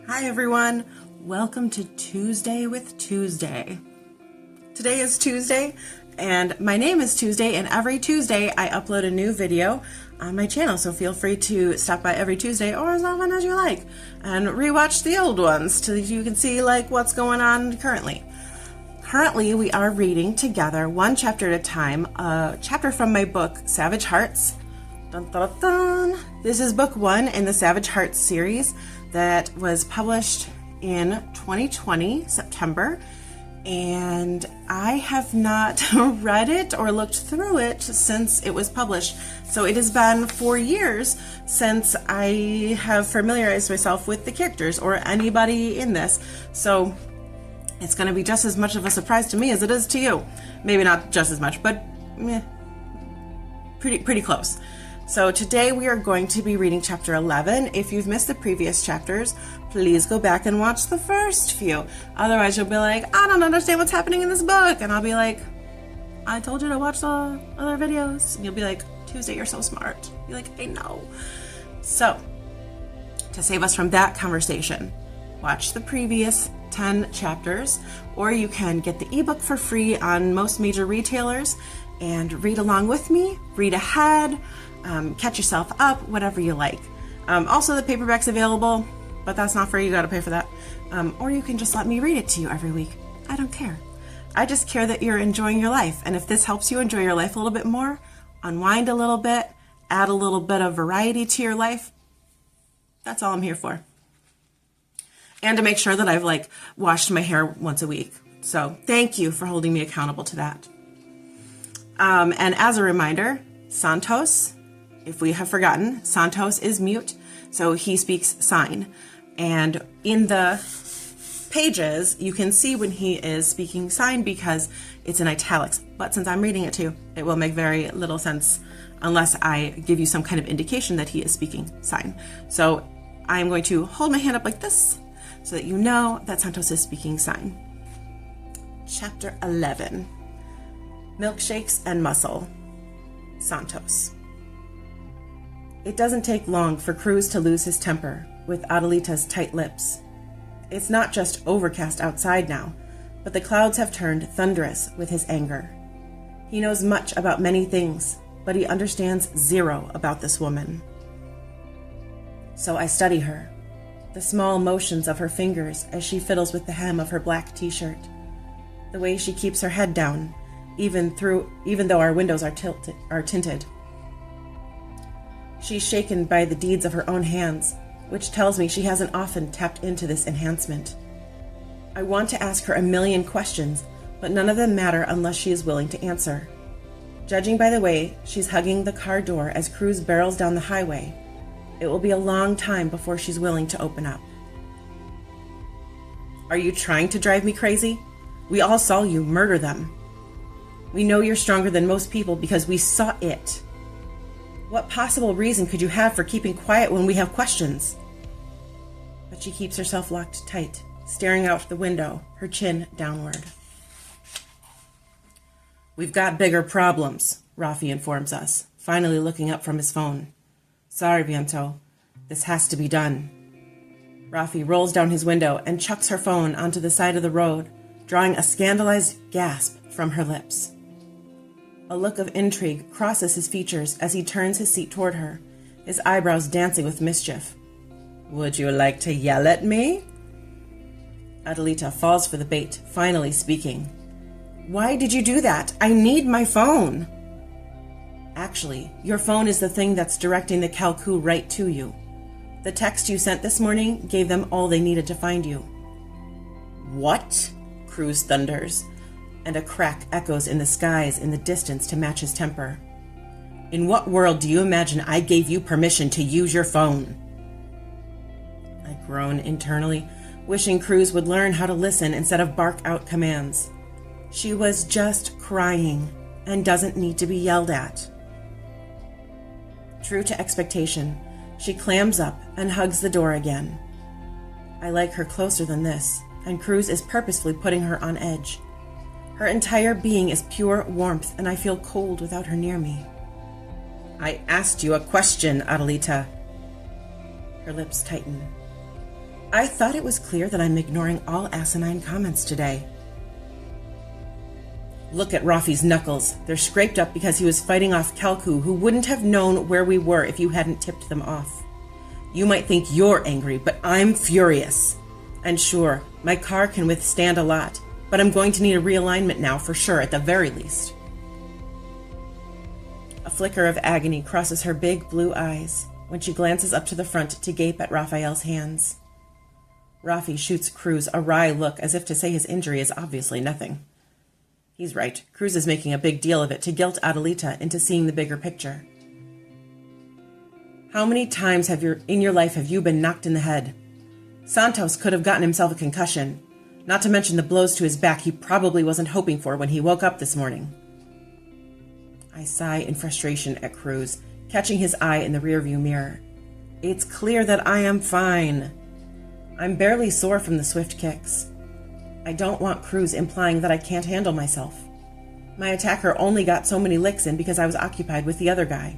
Hi everyone, welcome to Tuesday with Tuesday. Today is Tuesday and my name is Tuesday, and every Tuesday I upload a new video on my channel, so feel free to stop by every Tuesday or as often as you like and rewatch the old ones so that you can see like what's going on currently. Currently we are reading together one chapter at a time, a chapter from my book Savage Hearts. Dun, dun, dun. This is book 1 in the Savage Hearts series that was published in 2020, September, and I have not read it or looked through it since it was published. So it has been 4 years since I have familiarized myself with the characters or anybody in this. So it's going to be just as much of a surprise to me as it is to you. Maybe not just as much, but pretty close. So today we are going to be reading chapter 11. If you've missed the previous chapters, please go back and watch the first few. Otherwise you'll be like, I don't understand what's happening in this book. And I'll be like, I told you to watch the other videos. And you'll be like, Tuesday, you're so smart. You're like, I know. So to save us from that conversation, watch the previous 10 chapters, or you can get the ebook for free on most major retailers and read along with me, read ahead, catch yourself up, whatever you like. Also, the paperback's available, but that's not free. You got to pay for that. Or you can just let me read it to you every week. I don't care. I just care that you're enjoying your life. And if this helps you enjoy your life a little bit more, unwind a little bit, add a little bit of variety to your life, that's all I'm here for. And to make sure that I've washed my hair once a week. So thank you for holding me accountable to that. And as a reminder, Santos, if we have forgotten, Santos is mute, so he speaks sign. And in the pages, you can see when he is speaking sign because it's in italics. But since I'm reading it to you, it will make very little sense unless I give you some kind of indication that he is speaking sign. So I'm going to hold my hand up like this so that you know that Santos is speaking sign. Chapter 11, Milkshakes and Muscle. Santos. It doesn't take long for Cruz to lose his temper with Adelita's tight lips. It's not just overcast outside now, but the clouds have turned thunderous with his anger. He knows much about many things, but he understands zero about this woman. So I study her, the small motions of her fingers as she fiddles with the hem of her black t-shirt, the way she keeps her head down, even though our windows are tinted. She's shaken by the deeds of her own hands, which tells me she hasn't often tapped into this enhancement. I want to ask her a million questions, but none of them matter unless she is willing to answer. Judging by the way she's hugging the car door as Cruz barrels down the highway, it will be a long time before she's willing to open up. Are you trying to drive me crazy? We all saw you murder them. We know you're stronger than most people because we saw it. What possible reason could you have for keeping quiet when we have questions? But she keeps herself locked tight, staring out the window, her chin downward. We've got bigger problems, Rafi informs us, finally looking up from his phone. Sorry, Viento. This has to be done. Rafi rolls down his window and chucks her phone onto the side of the road, drawing a scandalized gasp from her lips. A look of intrigue crosses his features as he turns his seat toward her, his eyebrows dancing with mischief. Would you like to yell at me? Adelita falls for the bait, finally speaking. Why did you do that? I need my phone. Actually, your phone is the thing that's directing the Calcoo right to you. The text you sent this morning gave them all they needed to find you. What? Cruz thunders, and a crack echoes in the skies in the distance to match his temper. In what world do you imagine I gave you permission to use your phone? I groan internally, wishing Cruz would learn how to listen instead of bark out commands. She was just crying and doesn't need to be yelled at. True to expectation, she clams up and hugs the door again. I like her closer than this, and Cruz is purposefully putting her on edge. Her entire being is pure warmth, and I feel cold without her near me. I asked you a question, Adelita. Her lips tighten. I thought it was clear that I'm ignoring all asinine comments today. Look at Rafi's knuckles. They're scraped up because he was fighting off Kalku, who wouldn't have known where we were if you hadn't tipped them off. You might think you're angry, but I'm furious. And sure, my car can withstand a lot, but I'm going to need a realignment now for sure, at the very least. A flicker of agony crosses her big blue eyes when she glances up to the front to gape at Raphael's hands. Rafi shoots Cruz a wry look as if to say his injury is obviously nothing. He's right. Cruz is making a big deal of it to guilt Adelita into seeing the bigger picture. How many times in your life have you been knocked in the head? Santos could have gotten himself a concussion, not to mention the blows to his back he probably wasn't hoping for when he woke up this morning. I sigh in frustration at Cruz, catching his eye in the rearview mirror. It's clear that I am fine. I'm barely sore from the swift kicks. I don't want Cruz implying that I can't handle myself. My attacker only got so many licks in because I was occupied with the other guy.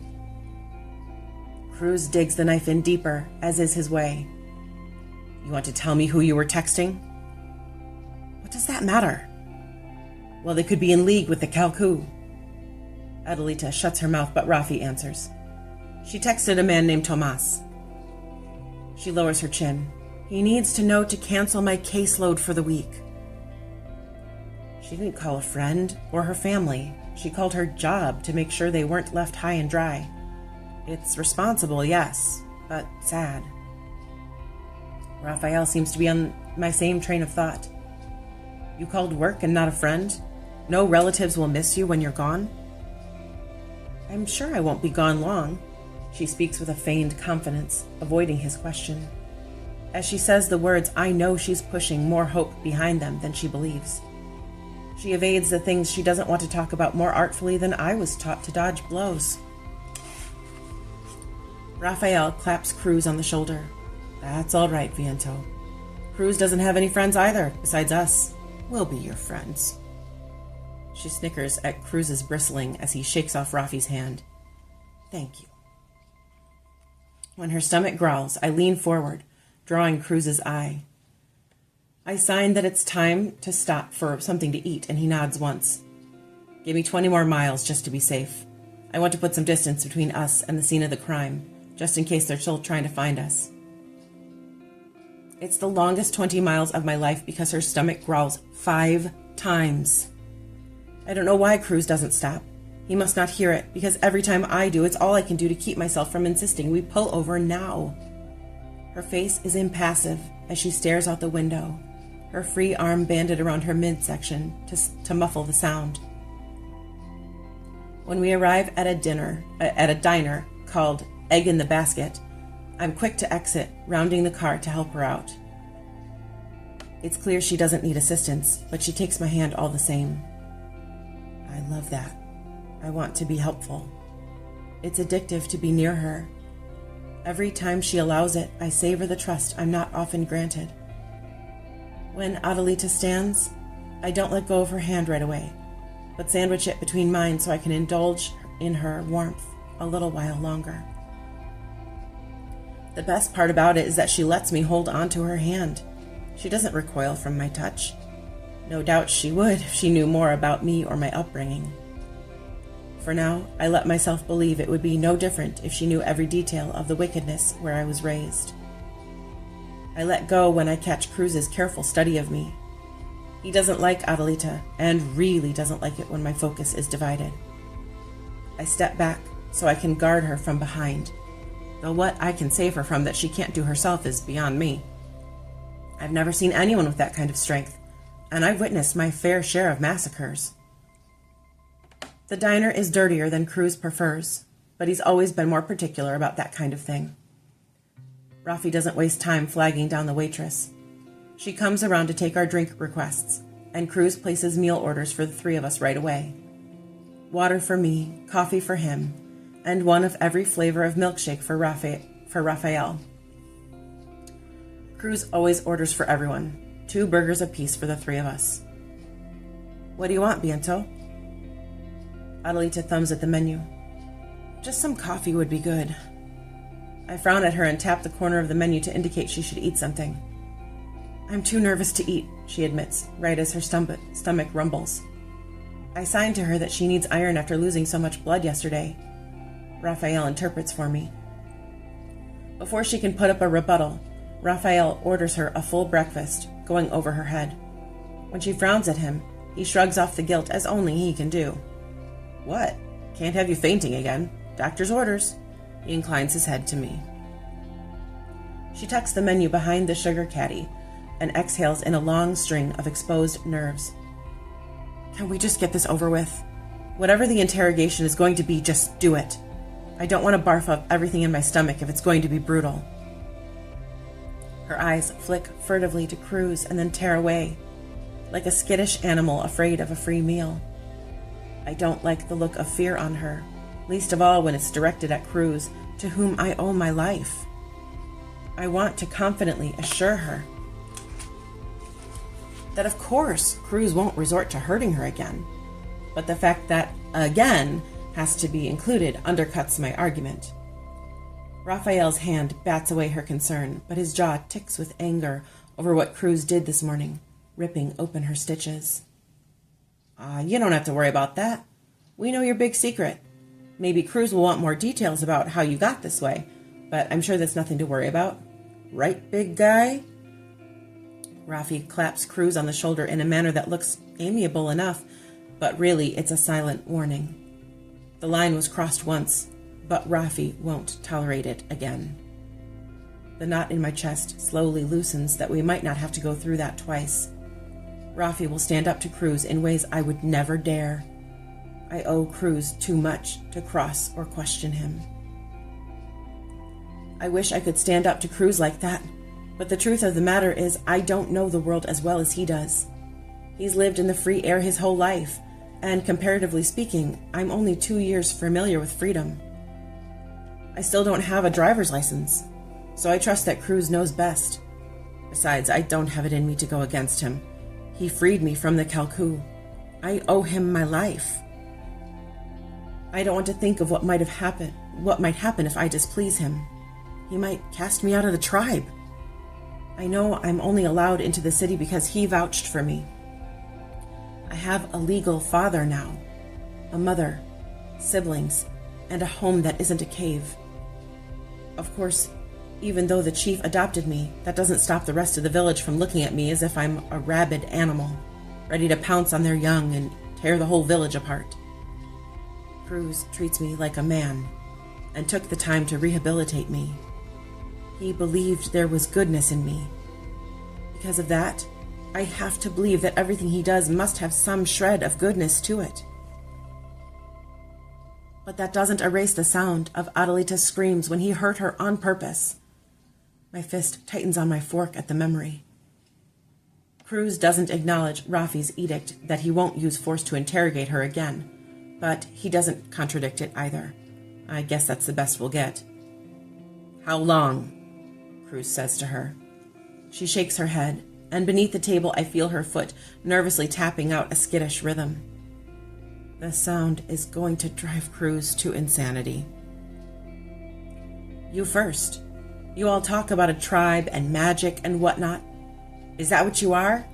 Cruz digs the knife in deeper, as is his way. You want to tell me who you were texting? What does that matter? Well, they could be in league with the Kalku. Adelita shuts her mouth, but Rafi answers. She texted a man named Tomas. She lowers her chin. He needs to know to cancel my caseload for the week. She didn't call a friend or her family. She called her job to make sure they weren't left high and dry. It's responsible, yes, but sad. Raphael seems to be on my same train of thought. You called work and not a friend? No relatives will miss you when you're gone? I'm sure I won't be gone long. She speaks with a feigned confidence, avoiding his question. As she says the words, I know she's pushing more hope behind them than she believes. She evades the things she doesn't want to talk about more artfully than I was taught to dodge blows. Raphael claps Cruz on the shoulder. That's all right, Viento. Cruz doesn't have any friends either, besides us. We'll be your friends. She snickers at Cruz's bristling as he shakes off Rafi's hand. Thank you. When her stomach growls, I lean forward, drawing Cruz's eye. I sign that it's time to stop for something to eat, and he nods once. Give me 20 more miles just to be safe. I want to put some distance between us and the scene of the crime, just in case they're still trying to find us. It's the longest 20 miles of my life because her stomach growls 5 times. I don't know why Cruz doesn't stop. He must not hear it, because every time I do, it's all I can do to keep myself from insisting we pull over now. Her face is impassive as she stares out the window, her free arm banded around her midsection to muffle the sound. When we arrive at a diner called Egg in the Basket, I'm quick to exit, rounding the car to help her out. It's clear she doesn't need assistance, but she takes my hand all the same. I love that. I want to be helpful. It's addictive to be near her. Every time she allows it, I savor the trust I'm not often granted. When Adelita stands, I don't let go of her hand right away, but sandwich it between mine so I can indulge in her warmth a little while longer. The best part about it is that she lets me hold on to her hand. She doesn't recoil from my touch. No doubt she would if she knew more about me or my upbringing. For now, I let myself believe it would be no different if she knew every detail of the wickedness where I was raised. I let go when I catch Cruz's careful study of me. He doesn't like Adelita, and really doesn't like it when my focus is divided. I step back so I can guard her from behind, though what I can save her from that she can't do herself is beyond me. I've never seen anyone with that kind of strength, and I've witnessed my fair share of massacres. The diner is dirtier than Cruz prefers, but he's always been more particular about that kind of thing. Rafi doesn't waste time flagging down the waitress. She comes around to take our drink requests, and Cruz places meal orders for the 3 of us right away. Water for me, coffee for him, and one of every flavor of milkshake for Raphael. Cruz always orders for everyone, 2 burgers apiece for the 3 of us. What do you want, Biento? Adelita thumbs at the menu. Just some coffee would be good. I frown at her and tap the corner of the menu to indicate she should eat something. I'm too nervous to eat, she admits, right as her stomach rumbles. I signed to her that she needs iron after losing so much blood yesterday. Raphael interprets for me. Before she can put up a rebuttal, Raphael orders her a full breakfast, going over her head. When she frowns at him, he shrugs off the guilt as only he can do. What? Can't have you fainting again. Doctor's orders. He inclines his head to me. She tucks the menu behind the sugar caddy and exhales in a long string of exposed nerves. Can we just get this over with? Whatever the interrogation is going to be, just do it. I don't want to barf up everything in my stomach if it's going to be brutal. Her eyes flick furtively to Cruz and then tear away, like a skittish animal afraid of a free meal. I don't like the look of fear on her, least of all when it's directed at Cruz, to whom I owe my life. I want to confidently assure her that of course Cruz won't resort to hurting her again, but the fact that again has to be included undercuts my argument. Raphael's hand bats away her concern, but his jaw ticks with anger over what Cruz did this morning, ripping open her stitches. You don't have to worry about that. We know your big secret. Maybe Cruz will want more details about how you got this way, but I'm sure that's nothing to worry about. Right, big guy? Rafi claps Cruz on the shoulder in a manner that looks amiable enough, but really it's a silent warning. The line was crossed once, but Rafi won't tolerate it again. The knot in my chest slowly loosens that we might not have to go through that twice. Rafi will stand up to Cruz in ways I would never dare. I owe Cruz too much to cross or question him. I wish I could stand up to Cruz like that, but the truth of the matter is I don't know the world as well as he does. He's lived in the free air his whole life, and comparatively speaking, I'm only 2 years familiar with freedom. I still don't have a driver's license, so I trust that Cruz knows best. Besides, I don't have it in me to go against him. He freed me from the Calcoo. I owe him my life. I don't want to think of what might happen if I displease him. He might cast me out of the tribe. I know I'm only allowed into the city because he vouched for me. I have a legal father now, a mother, siblings, and a home that isn't a cave. Of course, even though the chief adopted me, that doesn't stop the rest of the village from looking at me as if I'm a rabid animal, ready to pounce on their young and tear the whole village apart. Cruz treats me like a man and took the time to rehabilitate me. He believed there was goodness in me. Because of that, I have to believe that everything he does must have some shred of goodness to it. But that doesn't erase the sound of Adelita's screams when he hurt her on purpose. My fist tightens on my fork at the memory. Cruz doesn't acknowledge Rafi's edict that he won't use force to interrogate her again, but he doesn't contradict it either. I guess that's the best we'll get. How long? Cruz says to her. She shakes her head, and beneath the table I feel her foot nervously tapping out a skittish rhythm. The sound is going to drive Cruz to insanity. You first. You all talk about a tribe and magic and whatnot. Is that what you are?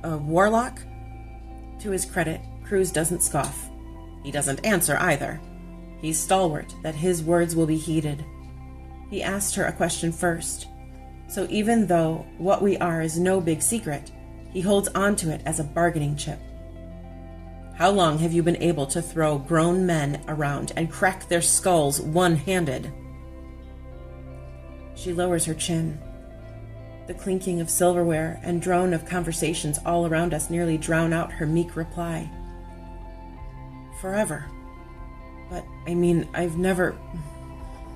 A warlock? To his credit, Cruz doesn't scoff. He doesn't answer either. He's stalwart that his words will be heeded. He asked her a question first. So even though what we are is no big secret, he holds on to it as a bargaining chip. How long have you been able to throw grown men around and crack their skulls one-handed? She lowers her chin. The clinking of silverware and drone of conversations all around us nearly drown out her meek reply. Forever. But, I mean, I've never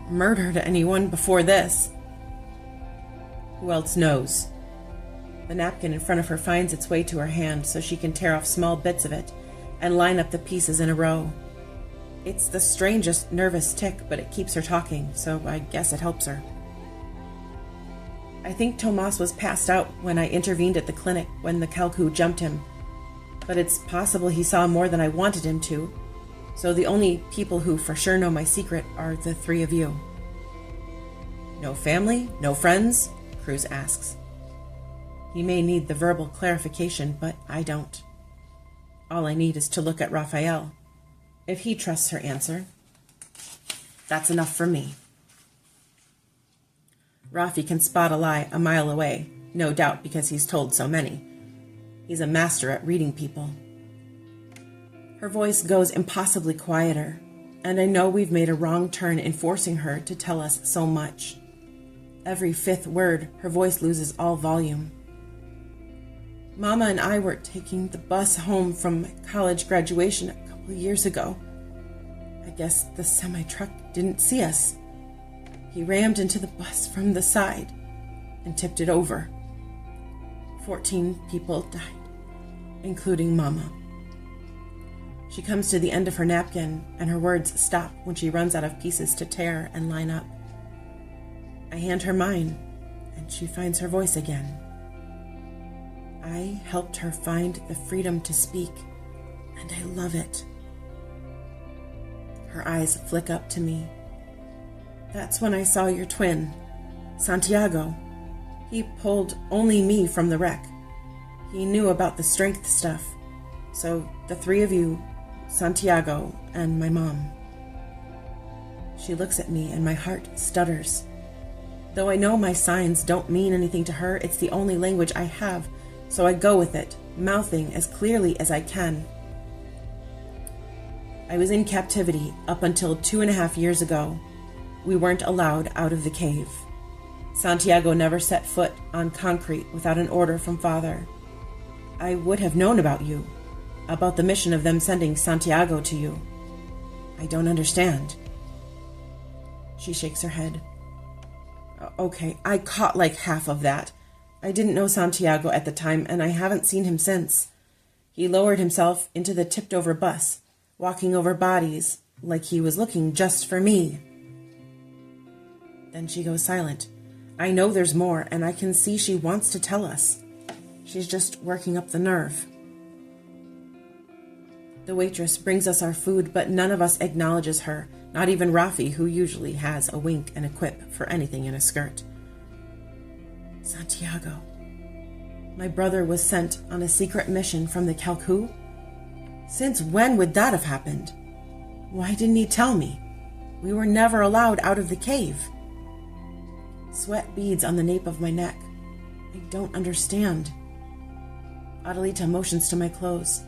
murdered anyone before this. Who else knows? The napkin in front of her finds its way to her hand so she can tear off small bits of it and line up the pieces in a row. It's the strangest nervous tick, but it keeps her talking, so I guess it helps her. I think Tomas was passed out when I intervened at the clinic when the Calcoo jumped him, but it's possible he saw more than I wanted him to, so the only people who for sure know my secret are the three of you. No family? No friends? Cruz asks. He may need the verbal clarification, but I don't. All I need is to look at Raphael. If he trusts her answer, that's enough for me. Rafi can spot a lie a mile away, no doubt because he's told so many. He's a master at reading people. Her voice goes impossibly quieter, and I know we've made a wrong turn in forcing her to tell us so much. Every fifth word, her voice loses all volume. Mama and I were taking the bus home from college graduation a couple of years ago. I guess the semi-truck didn't see us. He rammed into the bus from the side and tipped it over. 14 people died, including Mama. She comes to the end of her napkin, and her words stop when she runs out of pieces to tear and line up. I hand her mine, and she finds her voice again. I helped her find the freedom to speak, and I love it. Her eyes flick up to me. That's when I saw your twin, Santiago. He pulled only me from the wreck. He knew about the strength stuff. So the three of you, Santiago, and my mom. She looks at me and my heart stutters. Though I know my signs don't mean anything to her, it's the only language I have, so I go with it, mouthing as clearly as I can. I was in captivity up until 2.5 years ago. We weren't allowed out of the cave. Santiago never set foot on concrete without an order from Father. I would have known about you, about the mission of them sending Santiago to you. I don't understand. She shakes her head. Okay, I caught like half of that. I didn't know Santiago at the time, and I haven't seen him since. He lowered himself into the tipped-over bus, walking over bodies like he was looking just for me. Then she goes silent. I know there's more, and I can see she wants to tell us. She's just working up the nerve. The waitress brings us our food, but none of us acknowledges her, not even Rafi, who usually has a wink and a quip for anything in a skirt. Santiago. My brother was sent on a secret mission from the Calcu? Since when would that have happened? Why didn't he tell me? We were never allowed out of the cave. Sweat beads on the nape of my neck. I don't understand. Adelita motions to my clothes.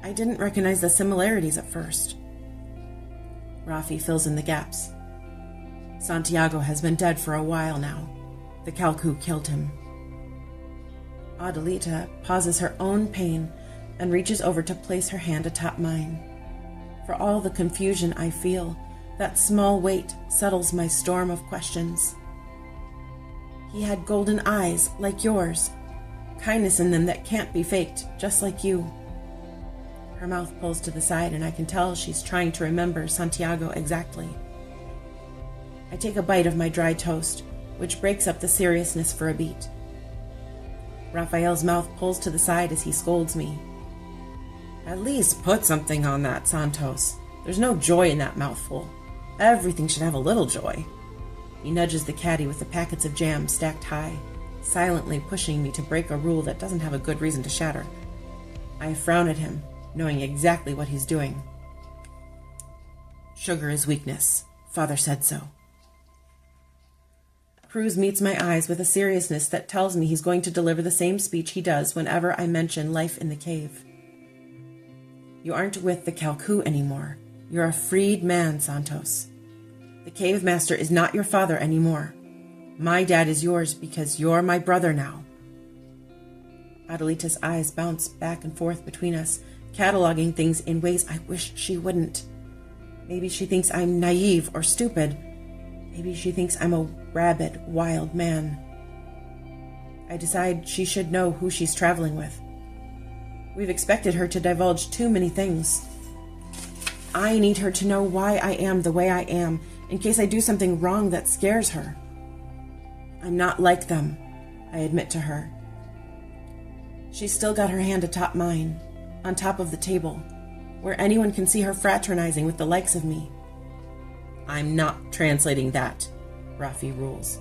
I didn't recognize the similarities at first. Rafi fills in the gaps. Santiago has been dead for a while now. The Calcu killed him. Adelita pauses her own pain and reaches over to place her hand atop mine. For all the confusion I feel, that small weight settles my storm of questions. He had golden eyes like yours, kindness in them that can't be faked, just like you. Her mouth pulls to the side, and I can tell she's trying to remember Santiago exactly. I take a bite of my dry toast, which breaks up the seriousness for a beat. Raphael's mouth pulls to the side as he scolds me. At least put something on that, Santos. There's no joy in that mouthful. Everything should have a little joy. He nudges the caddy with the packets of jam stacked high, silently pushing me to break a rule that doesn't have a good reason to shatter. I frown at him, knowing exactly what he's doing. Sugar is weakness. Father said so. Cruz meets my eyes with a seriousness that tells me he's going to deliver the same speech he does whenever I mention life in the cave. You aren't with the Calcu anymore. You're a freed man, Santos. The cave master is not your father anymore. My dad is yours because you're my brother now. Adelita's eyes bounce back and forth between us, cataloging things in ways I wish she wouldn't. Maybe she thinks I'm naive or stupid. Maybe she thinks I'm a rabid, wild man. I decide she should know who she's traveling with. We've expected her to divulge too many things. I need her to know why I am the way I am, in case I do something wrong that scares her. I'm not like them, I admit to her. She's still got her hand atop mine, on top of the table, where anyone can see her fraternizing with the likes of me. I'm not translating that, Rafi rules.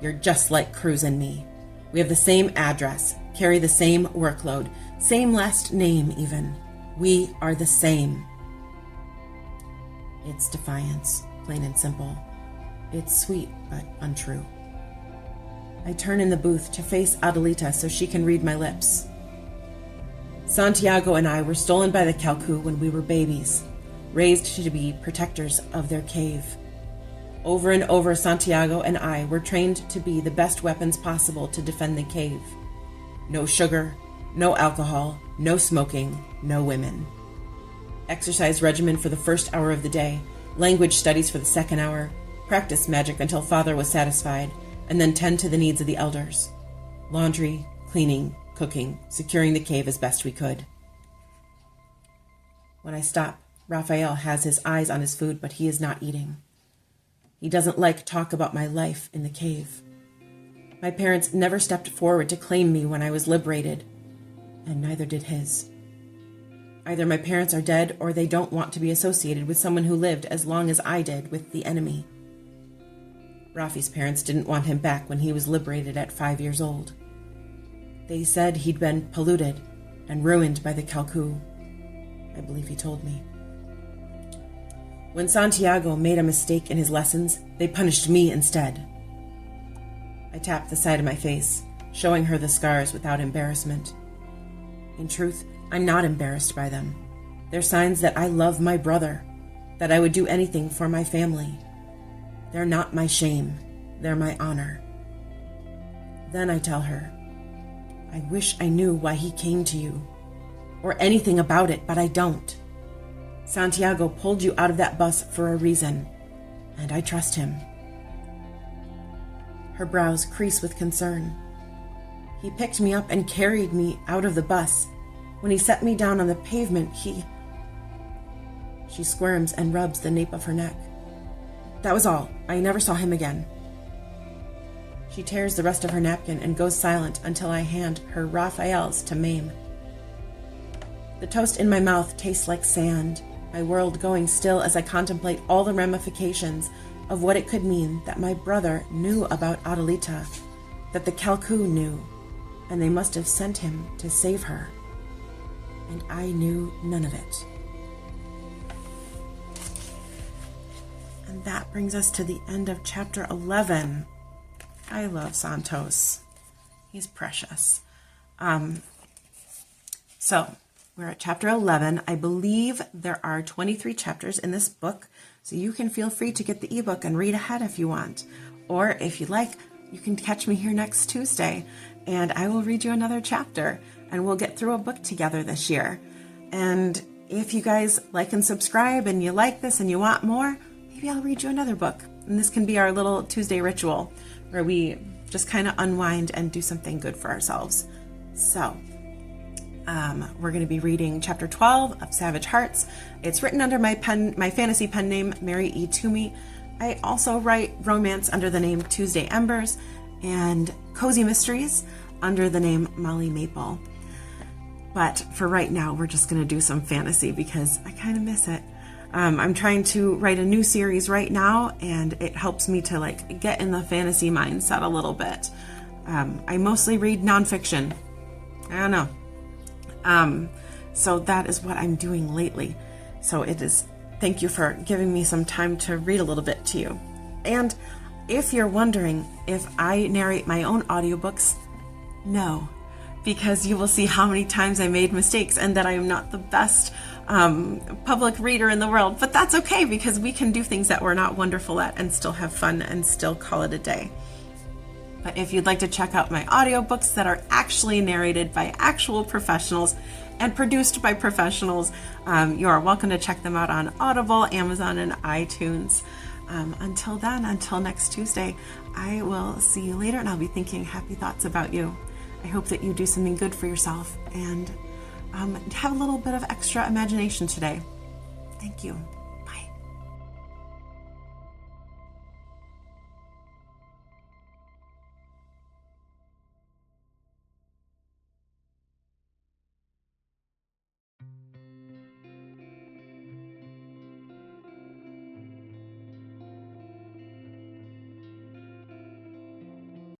You're just like Cruz and me. We have the same address, carry the same workload, same last name even. We are the same. It's defiance, plain and simple. It's sweet, but untrue. I turn in the booth to face Adelita so she can read my lips. Santiago and I were stolen by the Calcu when we were babies, raised to be protectors of their cave. Over and over, Santiago and I were trained to be the best weapons possible to defend the cave. No sugar, no alcohol, no smoking, no women. Exercise regimen for the first hour of the day, language studies for the second hour, practice magic until Father was satisfied, and then tend to the needs of the elders. Laundry, cleaning, cooking, securing the cave as best we could. When I stop, Raphael has his eyes on his food, but he is not eating. He doesn't like talk about my life in the cave. My parents never stepped forward to claim me when I was liberated, and neither did his. Either my parents are dead or they don't want to be associated with someone who lived as long as I did with the enemy. Rafi's parents didn't want him back when he was liberated at 5 years old. They said he'd been polluted and ruined by the Calcu. I believe he told me. When Santiago made a mistake in his lessons, they punished me instead. I tapped the side of my face, showing her the scars without embarrassment. In truth, I'm not embarrassed by them. They're signs that I love my brother, that I would do anything for my family. They're not my shame, they're my honor. Then I tell her, I wish I knew why he came to you, or anything about it, but I don't. Santiago pulled you out of that bus for a reason, and I trust him. Her brows crease with concern. He picked me up and carried me out of the bus. When he set me down on the pavement, She squirms and rubs the nape of her neck. That was all. I never saw him again. She tears the rest of her napkin and goes silent until I hand her Raphael's to Mame. The toast in my mouth tastes like sand, my world going still as I contemplate all the ramifications of what it could mean that my brother knew about Adelita, that the Calcu knew, and they must have sent him to save her. And I knew none of it. And that brings us to the end of chapter 11. I love Santos. He's precious. So we're at chapter 11. I believe there are 23 chapters in this book, so you can feel free to get the ebook and read ahead if you want. Or if you like, you can catch me here next Tuesday, and I will read you another chapter, and we'll get through a book together this year. And if you guys like and subscribe, and you like this and you want more, maybe I'll read you another book. And this can be our little Tuesday ritual, where we just kind of unwind and do something good for ourselves. So we're going to be reading chapter 12 of Savage Hearts. It's written under my fantasy pen name, Mary E. Twomey. I also write romance under the name Tuesday Embers and cozy mysteries under the name Molly Maple. But for right now, we're just going to do some fantasy because I kind of miss it. I'm trying to write a new series right now, and it helps me to get in the fantasy mindset a little bit. I mostly read nonfiction. I don't know. So that is what I'm doing lately. So thank you for giving me some time to read a little bit to you. And if you're wondering if I narrate my own audiobooks, no, because you will see how many times I made mistakes and that I am not the best public reader in the world. But that's okay, because we can do things that we're not wonderful at and still have fun and still call it a day. But if you'd like to check out my audiobooks that are actually narrated by actual professionals and produced by professionals, you are welcome to check them out on Audible, Amazon, and iTunes. Until then, until next Tuesday, I will see you later, and I'll be thinking happy thoughts about you. I hope that you do something good for yourself and have a little bit of extra imagination today. Thank you.